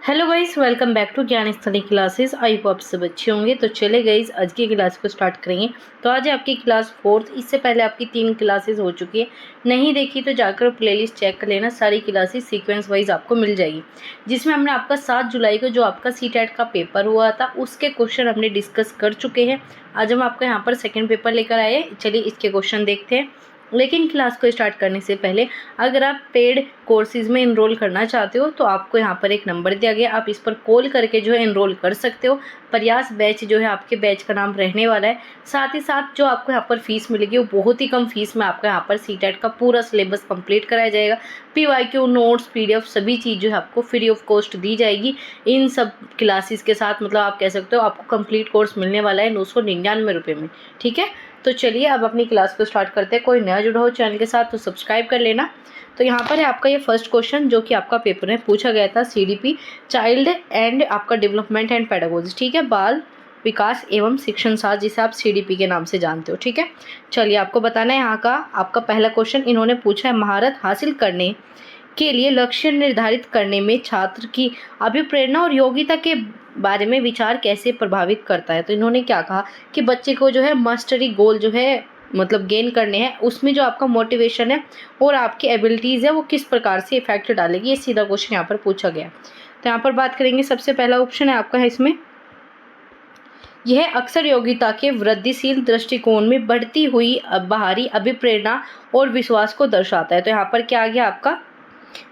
Hello guys, welcome back to Gyan Sthali classes. I hope आप सब अच्छे होंगे। तो चले गाइस, आज की क्लास को स्टार्ट करेंगे। तो आज है आपकी क्लास 4th। इससे पहले आपकी 3 क्लासेस हो चुकी है, नहीं देखी तो जाकर प्लेलिस्ट चेक कर लेना। सारी क्लासेस सीक्वेंस वाइज आपको मिल जाएगी, जिसमें हमने आपका 7 जुलाई को जो आपका सीटेट का पेपर हुआ था उसके क्वेश्चन हमने डिस्कस कर चुके हैं। आज हम आपका यहाँ पर सेकेंड पेपर लेकर आए। चलिए इसके क्वेश्चन देखते हैं। लेकिन क्लास को स्टार्ट करने से पहले अगर आप पेड कोर्सेज में इनरोल करना चाहते हो तो आपको यहाँ पर एक नंबर दिया गया, आप इस पर कॉल करके जो है इनरोल कर सकते हो। प्रयास बैच जो है आपके बैच का नाम रहने वाला है। साथ ही साथ जो आपको यहाँ पर फीस मिलेगी वो बहुत ही कम फीस में आपका यहाँ पर सीटेट का पूरा सिलेबस कंप्लीट कराया जाएगा। PYQ नोट्स PDF सभी चीज़ जो है आपको फ्री ऑफ कॉस्ट दी जाएगी इन सब क्लासेस के साथ। मतलब आप कह सकते हो आपको कंप्लीट कोर्स मिलने वाला है 999 रुपये में। ठीक है, तो चलिए अब अपनी क्लास को स्टार्ट करते हैं। कोई नया जुड़ा हो चैनल के साथ तो सब्सक्राइब कर लेना। तो यहाँ पर है आपका ये फर्स्ट क्वेश्चन जो कि आपका पेपर में पूछा गया था। CDP चाइल्ड एंड आपका डेवलपमेंट एंड पेडागोजी, ठीक है, बाल विकास एवं शिक्षण शास्त्र, जिसे आप CDP के नाम से जानते हो। ठीक है, चलिए आपको बताना है। यहाँ का आपका पहला क्वेश्चन इन्होंने पूछा है, महारत हासिल करने के लिए लक्ष्य निर्धारित करने में छात्र की अभिप्रेरणा और योग्यता के बारे में विचार कैसे प्रभावित करता है। तो इन्होंने क्या कहा कि बच्चे को जो है मास्टरी गोल जो है मतलब गेन करने हैं, उसमें जो आपका मोटिवेशन है और आपकी एबिलिटीज़ है वो किस प्रकार से इफेक्ट डालेगी, ये सीधा क्वेश्चन यहाँ पर पूछा गया। तो यहाँ पर बात करेंगे, सबसे पहला ऑप्शन है आपका है इसमें, यह अक्सर योग्यता के वृद्धिशील दृष्टिकोण में बढ़ती हुई बाहरी अभिप्रेरणा और विश्वास को दर्शाता है। तो यहाँ पर क्या आ गया आपका,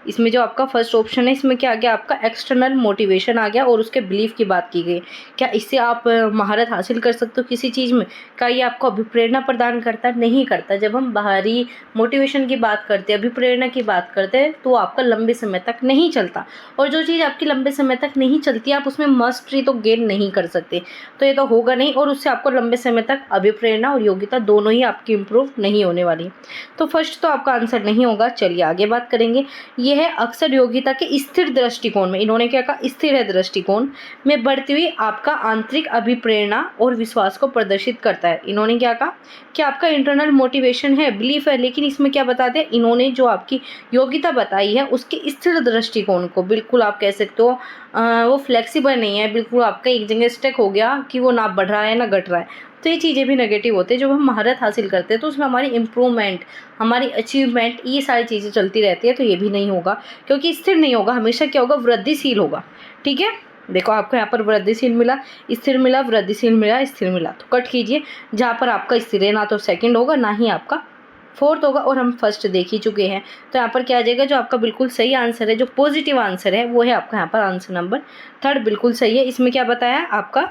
इसमें जो आपका फर्स्ट ऑप्शन है इसमें क्या आ गया आपका, एक्सटर्नल मोटिवेशन आ गया और उसके बिलीफ की बात की गई। क्या इससे आप महारत हासिल कर सकते हो किसी चीज़ में? क्या ये आपको अभिप्रेरणा प्रदान करता है? नहीं करता। जब हम बाहरी मोटिवेशन की बात करते हैं, अभिप्रेरणा की बात करते हैं, तो आपका लंबे समय तक नहीं चलता। और जो चीज़ आपकी लंबे समय तक नहीं चलती आप उसमें मास्टरी तो गेन नहीं कर सकते। तो ये तो होगा नहीं, और उससे आपको लंबे समय तक अभिप्रेरणा और योग्यता दोनों ही आपकी इम्प्रूव नहीं होने वाली। तो फर्स्ट तो आपका आंसर नहीं होगा। चलिए आगे बात करेंगे। यह है अक्सर योग्यता के स्थिर दृष्टिकोण में, इन्होंने क्या कहा, स्थिर है दृष्टिकोण में बढ़ती हुई आपका आंतरिक अभिप्रेरणा और विश्वास को प्रदर्शित करता है। इन्होंने क्या कहा कि आपका इंटरनल मोटिवेशन है, बिलीफ है, लेकिन इसमें क्या बता दिया इन्होंने, जो आपकी योग्यता बताई है उसके स्थिर दृष्टिकोण को, बिल्कुल आप कह सकते हो वो फ्लेक्सिबल नहीं है, बिल्कुल आपका एक जगह स्टक हो गया कि वो ना बढ़ रहा है ना घट रहा है। तो ये चीज़ें भी नेगेटिव होते हैं। जब हम महारत हासिल करते हैं तो उसमें हमारी इम्प्रूवमेंट, हमारी अचीवमेंट, ये सारी चीज़ें चलती रहती है। तो ये भी नहीं होगा, क्योंकि स्थिर नहीं होगा, हमेशा क्या होगा, वृद्धिशील होगा। ठीक है, देखो आपको यहाँ पर वृद्धिशील मिला, स्थिर मिला, वृद्धिशील मिला, स्थिर मिला, तो कट कीजिए। जहाँ पर आपका स्थिर है ना तो सेकंड होगा ना ही आपका फोर्थ होगा, और हम फर्स्ट देख ही चुके हैं। तो यहाँ पर क्या आ जाएगा, जो आपका बिल्कुल सही आंसर है, जो पॉजिटिव आंसर है, वो है आपका यहाँ पर आंसर नंबर 3 बिल्कुल सही है। इसमें क्या बताया है आपका,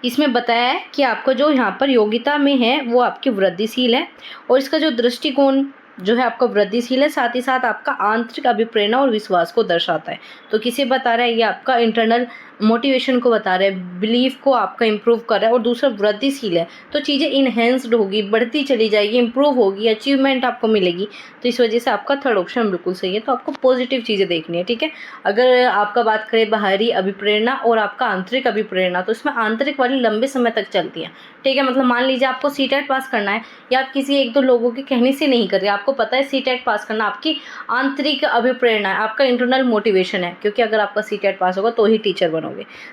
इसमें बताया है कि आपको जो यहाँ पर योग्यता में है वो आपकी वृद्धिशील है, और इसका जो दृष्टिकोण जो है आपका वृद्धिशील है, साथ ही साथ आपका आंतरिक अभिप्रेरणा और विश्वास को दर्शाता है। तो किसे बता रहा है, ये आपका इंटरनल मोटिवेशन को बता रहा है, बिलीफ को आपका इंप्रूव कर रहा है, और दूसरा वृद्धिशील है, तो चीज़ें इनहेंस्ड होगी, बढ़ती चली जाएगी, इंप्रूव होगी, अचीवमेंट आपको मिलेगी। तो इस वजह से आपका थर्ड ऑप्शन बिल्कुल सही है। तो आपको पॉजिटिव चीज़ें देखनी है। ठीक है, अगर आपका बात करें बाहरी अभिप्रेरणा और आपका आंतरिक अभिप्रेरणा, तो इसमें आंतरिक वाली लंबे समय तक चलती है। ठीक है, मतलब मान लीजिए आपको सीटेट पास करना है, या आप किसी 1-2 लोगों के कहने से नहीं कर रहे, आपको पता है सीटेट पास करना, आपकी आंतरिक अभिप्रेरणा है, आपका इंटरनल मोटिवेशन है, क्योंकि अगर आपका सीटेट पास होगा तो ही टीचर बनोगे।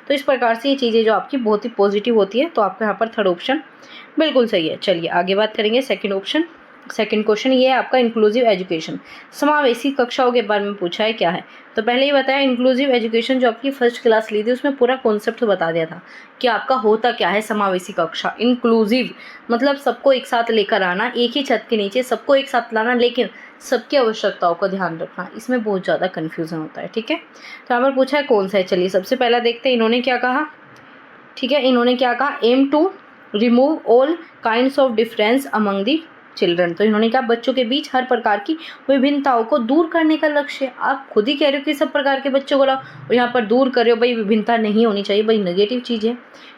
तो इस प्रकार से ये चीज़ें जो आपकी बहुत ही पॉजिटिव होती है। तो आपका यहाँ पर थर्ड ऑप्शन बिल्कुल सही है। चलिए आगे बात करेंगे। सेकंड ऑप्शन, सेकंड क्वेश्चन ये है आपका इंक्लूसिव एजुकेशन, समावेशी कक्षाओं के बारे में पूछा है। क्या है, तो पहले ही बताया इंक्लूसिव एजुकेशन जो आपकी फर्स्ट क्लास ली थी उसमें पूरा कॉन्सेप्ट बता दिया था कि आपका होता क्या है समावेशी कक्षा। इंक्लूसिव मतलब सबको एक साथ लेकर आना, एक ही छत के नीचे सबको एक साथ लाना, लेकिन सबकी आवश्यकताओं का ध्यान रखना, इसमें बहुत ज़्यादा कन्फ्यूज़न होता है। ठीक है, तो यहाँ पर पूछा है कौन सा है। चलिए सबसे पहला देखते हैं इन्होंने क्या कहा। ठीक है, इन्होंने क्या कहा, aim to remove all kinds of difference among the children. तो इन्होंने कहा बच्चों के बीच हर प्रकार की विभिन्नताओं को दूर करने का लक्ष्य। आप खुद ही कह रहे हो कि सब प्रकार के बच्चों को लाओ, और यहाँ पर दूर कर रहे हो, भाई विभिन्नता नहीं होनी चाहिए, भाई नेगेटिव चीज़ है,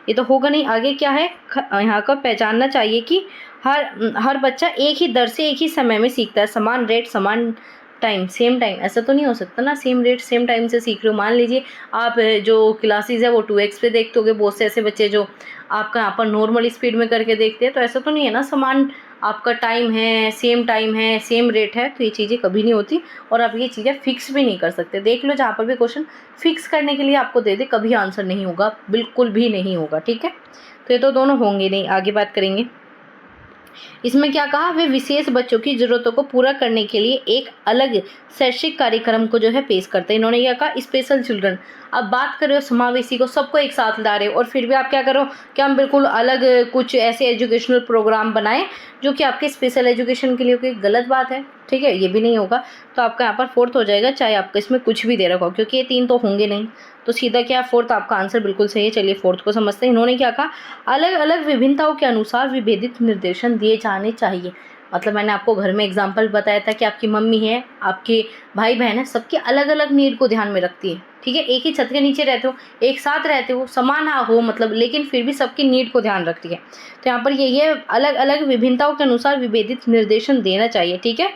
ये तो होगा नहीं। आगे क्या है, यहाँ का पहचानना चाहिए कि हर बच्चा एक ही दर से एक ही समय में सीखता है, समान रेट समान टाइम सेम टाइम, ऐसा तो नहीं हो सकता ना, सेम रेट सेम टाइम से सीख रहे हो। मान लीजिए आप जो क्लासेस है वो 2x पे देखते होगे, बहुत से ऐसे बच्चे जो आपका यहाँ पर नॉर्मल स्पीड में करके देखते हैं, तो ऐसा तो नहीं है ना समान आपका टाइम है, सेम रेट है, तो ये चीज़ें कभी नहीं होती और आप ये चीज़ें फिक्स भी नहीं कर सकते। देख लो जहाँ पर भी क्वेश्चन फिक्स करने के लिए आपको दे दे, कभी आंसर नहीं होगा, बिल्कुल भी नहीं होगा, ठीक है। तो ये तो दोनों होंगे नहीं। आगे बात करेंगे, इसमें क्या कहा, वे विशेष बच्चों की ज़रूरतों को पूरा करने के लिए एक अलग शैक्षिक कार्यक्रम को जो है पेश करते हैं। इन्होंने क्या कहा, स्पेशल चिल्ड्रन। अब बात कर रहे हो समावेशी को, सबको एक साथ ला रहे हो और फिर भी आप क्या करो कि हम बिल्कुल अलग कुछ ऐसे एजुकेशनल प्रोग्राम बनाएं जो कि आपके स्पेशल एजुकेशन के लिए कोई गलत बात है, ठीक है, ये भी नहीं होगा। तो आपका यहाँ पर फोर्थ हो जाएगा, चाहे आपका इसमें कुछ भी दे रखा हो, क्योंकि ये तीन तो होंगे नहीं, तो सीधा क्या फोर्थ आपका आंसर बिल्कुल सही है। चलिए फोर्थ को समझते हैं। इन्होंने क्या कहा, अलग अलग विभिन्नताओं के अनुसार विभेदित निर्देशन दिए जाने चाहिए। मतलब मैंने आपको घर में एग्जाम्पल बताया था कि आपकी मम्मी है, आपके भाई बहन है, सबकी अलग अलग नीड को ध्यान में रखती है, ठीक है। एक ही छत के नीचे रहते हो, एक साथ रहते हो, समान हो मतलब, लेकिन फिर भी सबकी नीड को ध्यान रखती है। तो यहाँ पर ये अलग अलग विभिन्नताओं के अनुसार विभेदित निर्देशन देना चाहिए, ठीक है।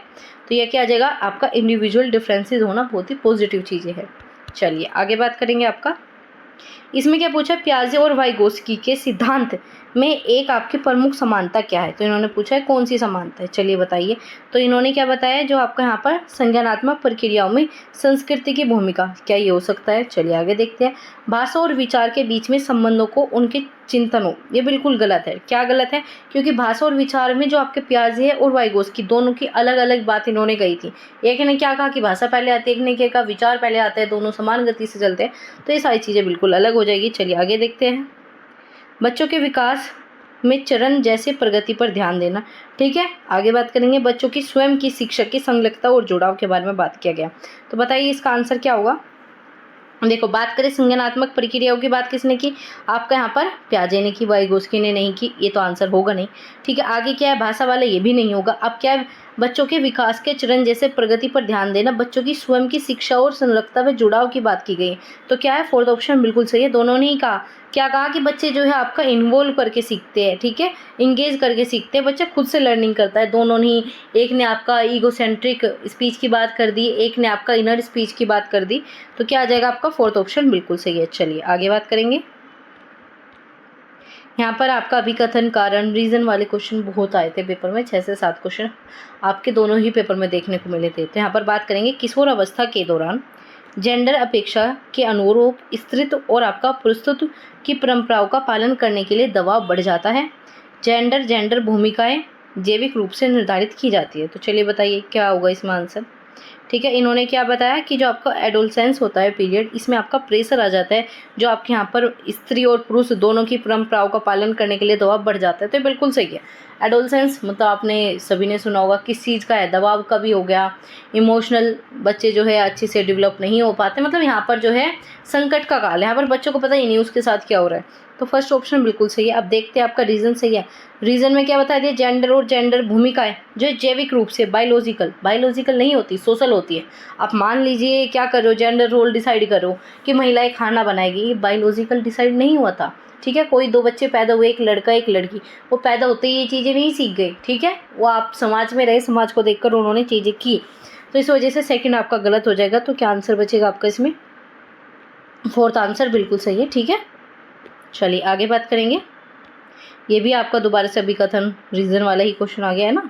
तो ये क्या आ जाएगा आपका, इंडिविजुअल डिफरेंसेस होना बहुत ही पॉजिटिव चीज़ें है। चलिए आगे बात करेंगे आपका, इसमें क्या पूछा, पियाजे और वाइगोस्की के सिद्धांत में एक आपकी प्रमुख समानता क्या है। तो इन्होंने पूछा है कौन सी समानता है, चलिए बताइए। तो इन्होंने क्या बताया, जो आपका यहाँ पर संज्ञानात्मक प्रक्रियाओं में संस्कृति की भूमिका, क्या ये हो सकता है। चलिए आगे देखते हैं, भाषा और विचार के बीच में संबंधों को उनके चिंतनों, ये बिल्कुल गलत है। क्या गलत है, क्योंकि भाषा और विचार में जो आपके पियाजे है और वाइगोस्की दोनों की अलग अलग बात इन्होंने कही थी। एक ने क्या कहा कि भाषा पहले आती है, एक ने क्या कहा विचार पहले आता है, दोनों समान गति से चलते हैं। तो ये सारी चीज़ें बिल्कुल अलग हो जाएगी। चलिए आगे देखते हैं, बच्चों के विकास में चरण जैसे प्रगति पर ध्यान देना, ठीक है। आगे बात करेंगे, बच्चों की स्वयं की शिक्षक की संलग्नता और जुड़ाव के बारे में बात किया गया। तो बताइए इसका आंसर क्या होगा। देखो बात करें संज्ञानात्मक प्रक्रियाओं की, बात किसने की, आपका यहाँ पर पियाजे ने की, वाइगोस्की ने नहीं की, ये तो आंसर होगा नहीं, ठीक है। आगे क्या है, भाषा वाले, ये भी नहीं होगा। अब क्या है, बच्चों के विकास के चरण जैसे प्रगति पर ध्यान देना, बच्चों की स्वयं की शिक्षा और संलग्नता व जुड़ाव की बात की गई। तो क्या है, फोर्थ ऑप्शन बिल्कुल सही है। दोनों ने ही कहा, क्या कहा कि बच्चे जो है आपका इन्वॉल्व करके सीखते हैं, ठीक है, इंगेज करके सीखते हैं, बच्चा खुद से लर्निंग करता है। दोनों ने, एक ने आपका ईगोसेंट्रिक स्पीच की बात कर दी, एक ने आपका इनर स्पीच की बात कर दी। तो क्या आ जाएगा आपका, फोर्थ ऑप्शन बिल्कुल सही है। चलिए आगे बात करेंगे, यहाँ पर आपका अभिकथन, कारण, रीज़न वाले क्वेश्चन बहुत आए थे पेपर में, 6 से 7 क्वेश्चन आपके दोनों ही पेपर में देखने को मिले थे। तो यहाँ पर बात करेंगे, किशोर अवस्था के दौरान जेंडर अपेक्षा के अनुरूप स्त्रीत्व और आपका पुरुषत्व की परंपराओं का पालन करने के लिए दबाव बढ़ जाता है। जेंडर भूमिकाएं जैविक रूप से निर्धारित की जाती है। तो चलिए बताइए क्या होगा इसमें आंसर, ठीक है। इन्होंने क्या बताया कि जो आपका एडोलसेंस होता है पीरियड, इसमें आपका प्रेशर आ जाता है, जो आपके यहाँ पर स्त्री और पुरुष दोनों की परंपराओं का पालन करने के लिए दबाव बढ़ जाता है। तो बिल्कुल सही है। एडोलसेंस मतलब आपने सभी ने सुना होगा किस चीज़ का है, दबाव का भी हो गया, इमोशनल बच्चे जो है अच्छे से डेवलप नहीं हो पाते, मतलब यहाँ पर जो है संकट का काल है, यहाँ पर बच्चों को पता ही नहीं उसके साथ क्या हो रहा है। तो फर्स्ट ऑप्शन बिल्कुल सही है। अब देखते हैं आपका रीज़न सही है। रीज़न में क्या बता दिया, जेंडर और जेंडर भूमिकाएं जो जैविक रूप से, बायोलॉजिकल नहीं होती, सोशल होती है। आप मान लीजिए क्या कर रहे हो, जेंडर रोल डिसाइड करो कि महिलाएं खाना बनाएगी, ये बायोलॉजिकल डिसाइड नहीं हुआ था, ठीक है। कोई 2 बच्चे पैदा हुए, एक लड़का एक लड़की, वो पैदा होते ही ये चीज़ें नहीं सीख गए, ठीक है। वो आप समाज में रहे, समाज को देखकर उन्होंने चीज़ें की। तो इस वजह से सेकंड आपका गलत हो जाएगा। तो क्या आंसर बचेगा आपका इसमें, फोर्थ आंसर बिल्कुल सही है, ठीक है। चलिए आगे बात करेंगे, ये भी आपका दोबारा से अभिकथन रीजन वाला ही क्वेश्चन आ गया है ना।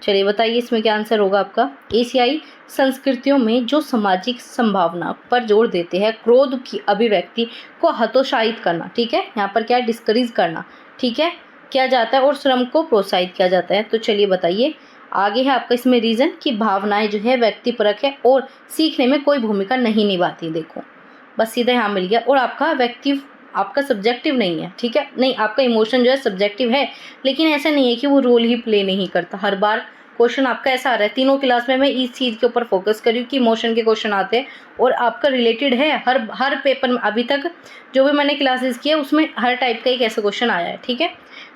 चलिए बताइए इसमें क्या आंसर होगा आपका। एशियाई संस्कृतियों में जो सामाजिक संभावना पर जोर देते हैं, क्रोध की अभिव्यक्ति को हतोत्साहित करना, ठीक है, यहाँ पर क्या डिस्करेज करना, ठीक है, किया जाता है, और श्रम को प्रोत्साहित किया जाता है। तो चलिए बताइए आगे है आपका इसमें रीज़न कि भावनाएं जो है व्यक्तिपरक है और सीखने में कोई भूमिका नहीं निभाती। देखो बस सीधा यहाँ मिल गया। और आपका सब्जेक्टिव नहीं है, ठीक है, नहीं, आपका इमोशन जो है सब्जेक्टिव है, लेकिन ऐसा नहीं है कि वो रोल ही प्ले नहीं करता। हर बार क्वेश्चन आपका ऐसा आ रहा है, तीनों क्लास में मैं इस चीज़ के ऊपर फोकस कर रही हूँ कि इमोशन के क्वेश्चन आते हैं और आपका रिलेटेड है। हर पेपर में अभी तक जो भी मैंने क्लासेस किए उसमें हर टाइप का एक ऐसा क्वेश्चन आया है, ठीक है।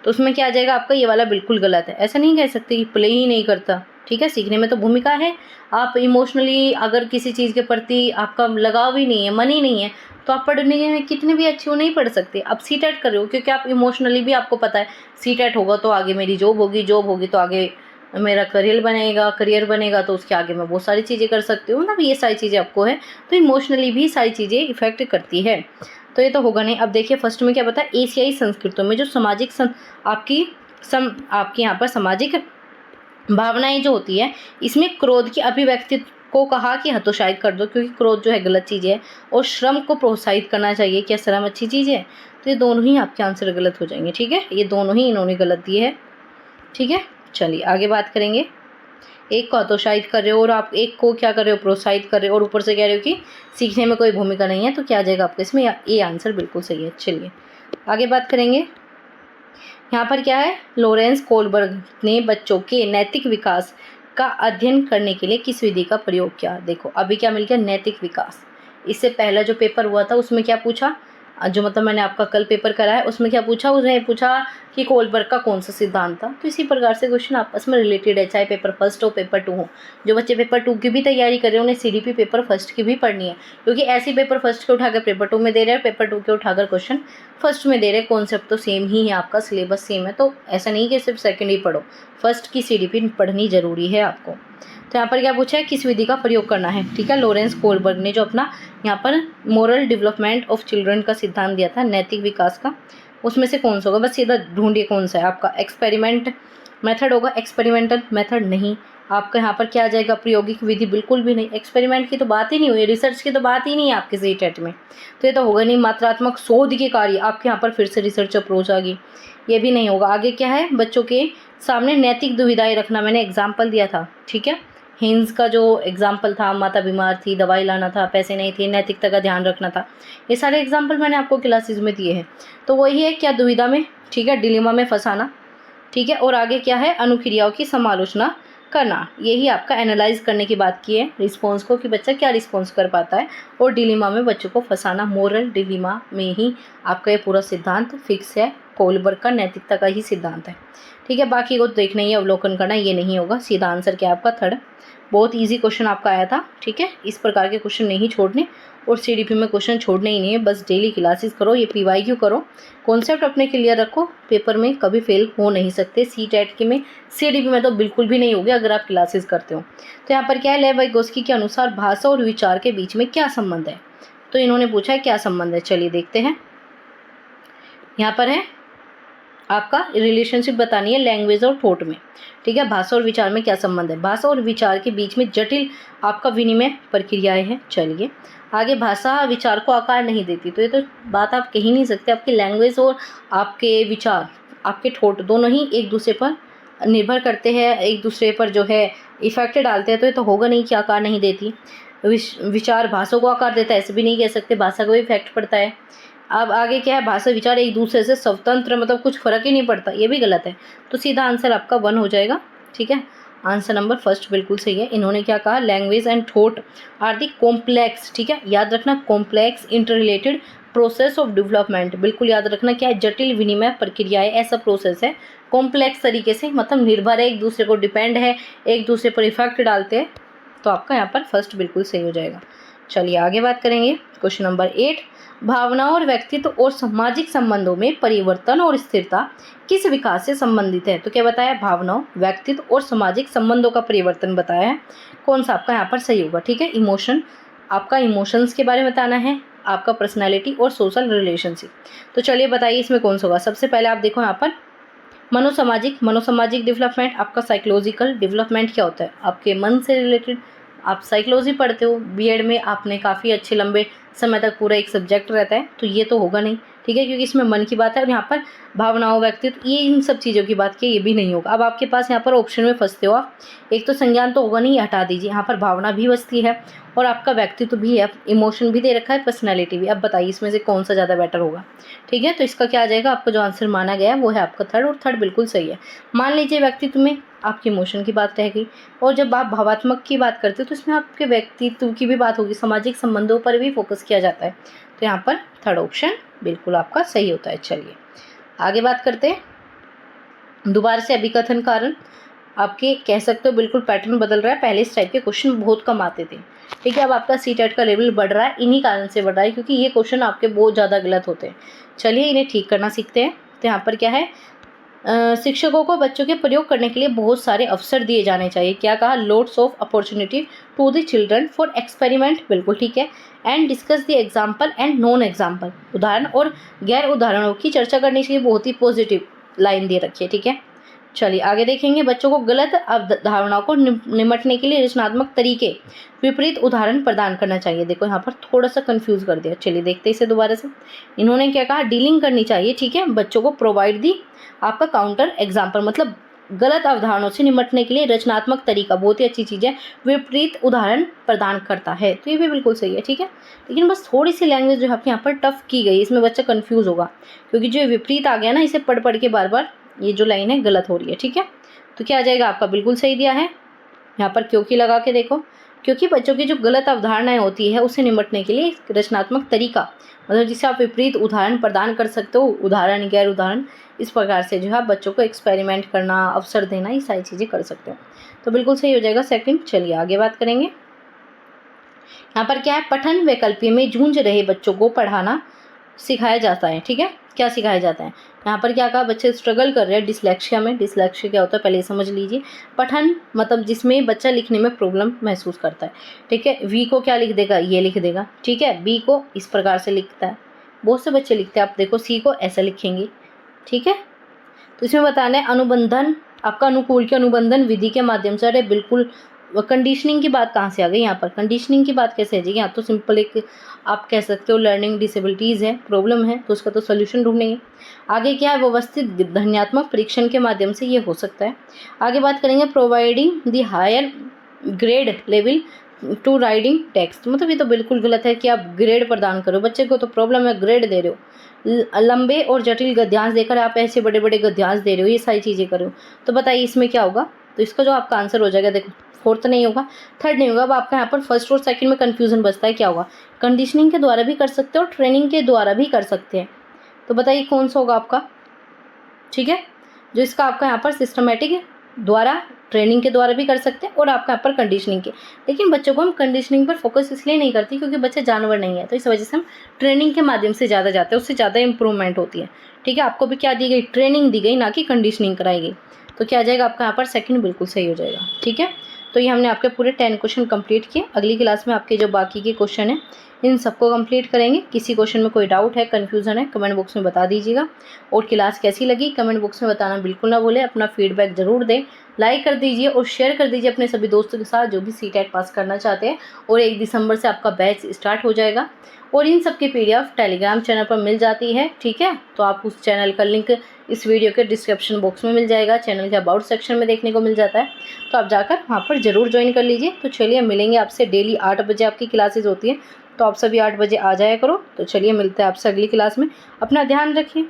तो उसमें क्या आ जाएगा आपका, ये वाला बिल्कुल गलत है। ऐसा नहीं कह सकते कि प्ले ही नहीं करता, ठीक है, सीखने में तो भूमिका है। आप इमोशनली अगर किसी चीज़ के प्रति आपका लगाव ही नहीं है, मन ही नहीं है, तो आप पढ़ने में कितने भी अच्छे हो नहीं पढ़ सकते। आप सीटेट कर रहे हो क्योंकि आप इमोशनली भी आपको पता है सीटेट होगा तो आगे मेरी जॉब होगी तो आगे मेरा करियर बनेगा तो उसके आगे मैं बहुत सारी चीज़ें कर सकती हूँ ना, ये सारी चीज़ें आपको है। तो इमोशनली भी सारी चीज़ें इफेक्ट करती है, तो ये तो होगा नहीं। अब देखिए फर्स्ट में क्या बताया, एशियाई संस्कृतियों में जो सामाजिक आपकी आपके यहाँ पर सामाजिक भावनाएं जो होती है, इसमें क्रोध की अभिव्यक्ति को कहा कि हतोत्साहित कर दो, क्योंकि क्रोध जो है गलत चीज़ है, और श्रम को प्रोत्साहित करना चाहिए। क्या श्रम अच्छी चीज़ है? तो ये दोनों ही आपके आंसर गलत हो जाएंगे। ठीक है, ये दोनों ही इन्होंने गलत दिए है। ठीक है, चलिए आगे बात करेंगे। एक को हतोत्साहित कर रहे हो और आप एक को क्या कर रहे हो, प्रोत्साहित कर रहे हो, और ऊपर से कह रहे हो कि सीखने में कोई भूमिका नहीं है, तो क्या आ जाएगा आपके इसमें? ये आंसर बिल्कुल सही है। चलिए आगे बात करेंगे। यहाँ पर क्या है, लॉरेंस कोलबर्ग ने बच्चों के नैतिक विकास का अध्ययन करने के लिए किस विधि का प्रयोग किया? देखो अभी क्या मिल गया, नैतिक विकास। इससे पहला जो पेपर हुआ था उसमें क्या पूछा, जो मतलब मैंने आपका कल पेपर करा है, उसमें क्या पूछा, उसने पूछा कि कोलबर्ग का कौन सा सिद्धांत था। तो इसी प्रकार से क्वेश्चन आपस में रिलेटेड है, चाहे पेपर फर्स्ट हो पेपर 2 हो। जो बच्चे पेपर 2 की भी तैयारी कर रहे हैं उन्हें सीडीपी पेपर फर्स्ट की भी पढ़नी है, क्योंकि ऐसे पेपर फर्स्ट के उठाकर पेपर 2 में दे रहे हैं, पेपर 2 के उठाकर क्वेश्चन फर्स्ट में दे रहे हैं। कॉन्सेप्ट तो सेम ही है, आपका सिलेबस सेम है, तो ऐसा नहीं कि सिर्फ सेकेंड ही पढ़ो, फर्स्ट की सीडीपी पढ़नी जरूरी है आपको। तो यहाँ पर क्या पूछा है, किस विधि का प्रयोग करना है। ठीक है, लॉरेंस कोलबर्ग ने जो अपना यहाँ पर मोरल डेवलपमेंट ऑफ चिल्ड्रन का सिद्धांत दिया था, नैतिक विकास का, उसमें से कौन सा होगा? बस सीधा ढूंढिए कौन सा है आपका। एक्सपेरिमेंट मेथड होगा, एक्सपेरिमेंटल मेथड नहीं। आपका यहाँ पर क्या आ जाएगा, प्रायोगिक विधि बिल्कुल भी नहीं। एक्सपेरिमेंट की तो बात ही नहीं हुई, रिसर्च की तो बात ही नहीं है आपके सीटेट में, तो ये तो होगा नहीं। मात्रात्मक शोध के कार्य, आपके यहाँ पर फिर से रिसर्च अप्रोच आ गई, ये भी नहीं होगा। आगे क्या है, बच्चों के सामने नैतिक दुविधाएं रखना, मैंने एग्जाम्पल दिया था। ठीक है, हिंस का जो एग्जाम्पल था, माता बीमार थी, दवाई लाना था, पैसे नहीं थे, नैतिकता का ध्यान रखना था, ये सारे एग्जाम्पल मैंने आपको क्लासेस में दिए हैं। तो वही है क्या, दुविधा में, ठीक है, डिलेमा में फंसाना। ठीक है, और आगे क्या है, अनुक्रियाओं की समालोचना करना, यही आपका एनालाइज करने की बात की है रिस्पॉन्स को, कि बच्चा क्या रिस्पॉन्स कर पाता है, और डिलेमा में बच्चों को फंसाना। मोरल डिलेमा में ही आपका ये पूरा सिद्धांत फिक्स है, कोलबर्ग का नैतिकता का ही सिद्धांत है। ठीक है, बाकी को देखना ही, अवलोकन करना, ये नहीं होगा। सीधा आंसर क्या आपका थर्ड। बहुत इजी क्वेश्चन आपका आया था। ठीक है, इस प्रकार के क्वेश्चन नहीं छोड़ने, और सीडीपी में क्वेश्चन छोड़ने ही नहीं है, बस डेली क्लासेस करो, ये पीवाईक्यू करो, कॉन्सेप्ट अपने क्लियर रखो, पेपर में कभी फेल हो नहीं सकते। सीटेट के में, सीडीपी में तो बिल्कुल भी नहीं होगे अगर आप क्लासेस करते हो। तो यहाँ पर क्या है, लेव वाइगोस्की के अनुसार भाषा और विचार के बीच में क्या संबंध है? तो इन्होंने पूछा है क्या संबंध है, चलिए देखते हैं। यहाँ पर है आपका रिलेशनशिप बतानी है लैंग्वेज और थॉट में। ठीक है, भाषा और विचार में क्या संबंध है? भाषा और विचार के बीच में जटिल आपका विनिमय प्रक्रियाएं हैं। चलिए आगे, भाषा विचार को आकार नहीं देती, तो ये तो बात आप कह ही नहीं सकते। आपकी लैंग्वेज और आपके विचार, आपके थॉट, दोनों ही एक दूसरे पर निर्भर करते हैं, एक दूसरे पर जो है इफेक्ट डालते हैं, तो ये तो होगा नहीं कि आकार नहीं देती। विचार भाषा को आकार देता है, ऐसे भी नहीं कह सकते, भाषा को भी इफेक्ट पड़ता है। अब आगे क्या है, भाषा विचार एक दूसरे से स्वतंत्र, मतलब कुछ फर्क ही नहीं पड़ता, ये भी गलत है। तो सीधा आंसर आपका 1 हो जाएगा। ठीक है, आंसर नंबर फर्स्ट बिल्कुल सही है। इन्होंने क्या कहा, language and thought are the complex, ठीक है, याद रखना, complex inter related process of development, बिल्कुल याद रखना, क्या है, जटिल विनिमय प्रक्रियाएं, ऐसा प्रोसेस है, कॉम्प्लेक्स तरीके से, मतलब निर्भर है, एक दूसरे को डिपेंड है, एक दूसरे पर इफेक्ट डालते हैं। तो आपका यहाँ पर फर्स्ट बिल्कुल सही हो जाएगा। चलिए आगे बात करेंगे। क्वेश्चन नंबर 8, भावनाओं और व्यक्तित्व और सामाजिक संबंधों में परिवर्तन और स्थिरता किस विकास से संबंधित है? तो क्या बताया, भावनाओं, व्यक्तित्व और सामाजिक संबंधों का परिवर्तन बताया है। कौन सा आपका यहाँ पर सही होगा? ठीक है, इमोशन, आपका इमोशंस के बारे में बताना है, आपका पर्सनैलिटी और सोशल रिलेशनशिप। तो चलिए बताइए इसमें कौन सा होगा। सबसे पहले आप देखो यहाँ पर मनोसामाजिक डेवलपमेंट, आपका साइकोलॉजिकल डेवलपमेंट क्या होता है, आपके मन से रिलेटेड। आप साइकोलॉजी पढ़ते हो, बीएड में आपने काफ़ी अच्छे लंबे समय तक पूरा एक सब्जेक्ट रहता है, तो ये तो होगा नहीं। ठीक है, क्योंकि इसमें मन की बात है, और यहाँ पर भावनाओं, व्यक्तित्व, ये इन सब चीज़ों की बात की, ये भी नहीं होगा। अब आपके पास यहाँ पर ऑप्शन में फंसते हो आप, एक तो संज्ञान तो होगा नहीं, हटा दीजिए। यहाँ पर भावना भी बचती है और आपका व्यक्तित्व भी है, इमोशन भी दे रखा है, पर्सनैलिटी भी। अब बताइए इसमें से कौन सा ज़्यादा बेटर होगा। ठीक है, तो इसका क्या आ जाएगा, आपका जो आंसर माना गया है वो है आपका थर्ड, और थर्ड बिल्कुल सही है। मान लीजिए व्यक्तित्व में आपकी इमोशन की बात रह गई, और जब आप भावात्मक की बात करते हो तो इसमें आपके व्यक्तित्व की भी बात होगी, सामाजिक संबंधों पर भी फोकस किया जाता है। तो यहाँ पर थर्ड ऑप्शन बिल्कुल आपका सही होता है। चलिए आगे बात करते हैं। दोबारा से अभिकथन कारण, आपके कह सकते हो बिल्कुल पैटर्न बदल रहा है। पहले इस टाइप के क्वेश्चन बहुत कम आते थे। ठीक है, अब आपका सीटेट का लेवल बढ़ रहा है, इन्हीं कारण से बढ़ रहा है, क्योंकि ये क्वेश्चन आपके बहुत ज़्यादा गलत होते हैं। चलिए इन्हें ठीक करना सीखते हैं। तो यहाँ पर क्या है, शिक्षकों को बच्चों के प्रयोग करने के लिए बहुत सारे अवसर दिए जाने चाहिए। क्या कहा, loads of opportunity to the children for experiment, बिल्कुल ठीक है। And discuss the example and non example, उदाहरण और गैर उदाहरणों की चर्चा करनी चाहिए। बहुत ही पॉजिटिव लाइन दे रखी है। ठीक है, चलिए आगे देखेंगे, बच्चों को गलत अवधारणाओं को निमटने के लिए रचनात्मक तरीके विपरीत उदाहरण प्रदान करना चाहिए। देखो यहाँ पर थोड़ा सा कंफ्यूज कर दिया। चलिए देखते हैं इसे दोबारा से। इन्होंने क्या कहा, डीलिंग करनी चाहिए, ठीक है, बच्चों को प्रोवाइड दी आपका काउंटर एग्जाम्पल, मतलब गलत अवधारणाओं से निमटने के लिए रचनात्मक तरीका, बहुत ही अच्छी चीज़ है, विपरीत उदाहरण प्रदान करता है, तो ये भी बिल्कुल सही है, ठीक है। लेकिन बस थोड़ी सी लैंग्वेज जो है आपके यहाँ पर टफ की गई, इसमें बच्चा कंफ्यूज होगा, क्योंकि जो विपरीत आ गया ना, इसे पढ़ पढ़ के बार बार ये जो लाइन है गलत हो रही है, ठीक है। तो क्या आ जाएगा आपका, बिल्कुल सही दिया है यहाँ पर, क्योंकि लगा के देखो, क्योंकि बच्चों की जो गलत अवधारणाएं होती है उससे निमटने के लिए एक रचनात्मक तरीका, मतलब जिससे आप विपरीत उदाहरण प्रदान कर सकते हो, उदाहरण गैर उदाहरण, इस प्रकार से जो है बच्चों को एक्सपेरिमेंट करना, अवसर देना, ये सारी चीज़ें कर सकते हो। तो बिल्कुल सही हो जाएगा सेकंड। चलिए आगे बात करेंगे। यहाँ पर क्या है, पठन वैकल्पिक में जूझ रहे बच्चों को पढ़ाना सिखाया जाता है, ठीक है। क्या सिखाया जाता है, यहाँ पर क्या कहा, बच्चे स्ट्रगल कर रहे हैं डिसलेक्सिया में। डिसलेक्सिया क्या होता है पहले ये समझ लीजिए। पठन मतलब जिसमें बच्चा लिखने में प्रॉब्लम महसूस करता है, ठीक है। वी को क्या लिख देगा, ये लिख देगा, ठीक है। बी को इस प्रकार से लिखता है, बहुत से बच्चे लिखते हैं, आप देखो सी को ऐसा लिखेंगे, ठीक है। तो इसमें बताना है अनुबंधन, आपका अनुकूल के अनुबंधन विधि के माध्यम से। अरे बिल्कुल, कंडीशनिंग की बात कहाँ से आ गई यहाँ पर, कंडीशनिंग की बात कैसे आ जाएगी, यहाँ तो सिंपल एक आप कह सकते हो लर्निंग डिसेबिलिटीज़ है, प्रॉब्लम है, तो उसका तो सोल्यूशन ढूंढेंगे। आगे क्या है, व्यवस्थित ध्वन्यात्मक परीक्षण के माध्यम से ये हो सकता है। आगे बात करेंगे providing the higher grade level to riding text, मतलब ये तो बिल्कुल गलत है कि आप ग्रेड प्रदान करो, बच्चे को तो प्रॉब्लम है, ग्रेड दे रहे हो। लंबे और जटिल गद्यांश देकर आप ऐसे बड़े बड़े गद्यांश दे रहे हो, ये सारी चीज़ें करो, तो बताइए इसमें क्या होगा। तो इसका जो आपका आंसर हो जाएगा, देखो फोर्थ नहीं होगा, थर्ड नहीं होगा। अब आपका यहाँ पर फर्स्ट और सेकंड में कंफ्यूजन बचता है, क्या होगा, कंडीशनिंग के द्वारा भी कर सकते हो और ट्रेनिंग के द्वारा भी कर सकते हैं, तो बताइए कौन सा होगा आपका, ठीक है। जो इसका आपका यहाँ पर सिस्टमेटिक द्वारा, ट्रेनिंग के द्वारा भी कर सकते हैं, और आपका यहाँ पर कंडीशनिंग के। लेकिन बच्चों को हम कंडीशनिंग पर फोकस इसलिए नहीं करती क्योंकि बच्चे जानवर नहीं है, तो इस वजह से हम ट्रेनिंग के माध्यम से ज़्यादा जाते हैं, उससे ज़्यादा इंप्रूवमेंट होती है, ठीक है। आपको भी क्या दी गई, ट्रेनिंग दी गई, ना कि कंडीशनिंग कराई गई। तो क्या आ जाएगा आपका यहाँ पर सेकंड बिल्कुल सही हो जाएगा, ठीक है। तो ये हमने आपके पूरे 10 क्वेश्चन कंप्लीट किए। अगली क्लास में आपके जो बाकी के क्वेश्चन हैं इन सबको कंप्लीट करेंगे। किसी क्वेश्चन में कोई डाउट है, कन्फ्यूज़न है, कमेंट बॉक्स में बता दीजिएगा। और क्लास कैसी लगी कमेंट बॉक्स में बताना बिल्कुल ना भूलें। अपना फीडबैक ज़रूर दें, लाइक कर दीजिए और शेयर कर दीजिए अपने सभी दोस्तों के साथ जो भी सीटेट पास करना चाहते हैं। और 1 दिसंबर से आपका बैच स्टार्ट हो जाएगा और इन सब की PDF टेलीग्राम चैनल पर मिल जाती है, ठीक है। तो आप उस चैनल का लिंक इस वीडियो के डिस्क्रिप्शन बॉक्स में मिल जाएगा, चैनल के अबाउट सेक्शन में देखने को मिल जाता है, तो आप जाकर वहाँ पर ज़रूर ज्वाइन कर लीजिए। तो चलिए मिलेंगे आपसे, डेली 8 बजे आपकी क्लासेज होती है, तो आप सभी 8 बजे आ जाया करो। तो चलिए मिलते हैं आपसे अगली क्लास में, अपना ध्यान रखिए।